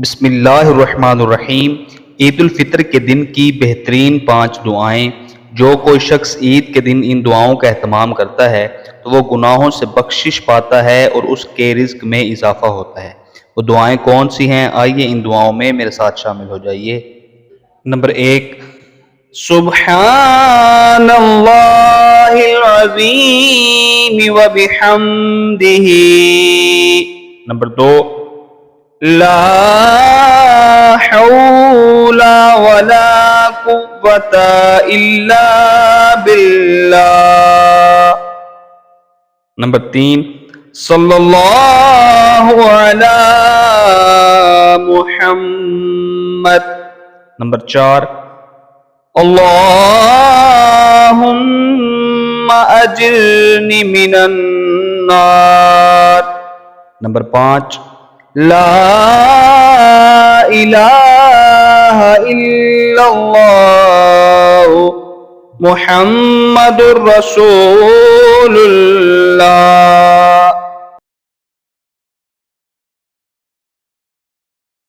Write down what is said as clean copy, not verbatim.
بسم اللہ الرحمن الرحیم۔ عید الفطر کے دن کی بہترین 5 دعائیں۔ جو کوئی شخص عید کے دن ان دعاؤں کا اہتمام کرتا ہے تو وہ گناہوں سے بخشش پاتا ہے اور اس کے رزق میں اضافہ ہوتا ہے۔ وہ دعائیں کون سی ہیں؟ آئیے ان دعاؤں میں میرے ساتھ شامل ہو جائیے۔ نمبر 1، سبحان اللہ العظیم وبحمدہ۔ نمبر 2، لا حول ولا قوة الا باللہ۔ نمبر 3، صلی اللہ علی محمد۔ نمبر 4، اللہم اجرنی من النار۔ نمبر 5، لا الہ الا اللہ محمد الرسول اللہ۔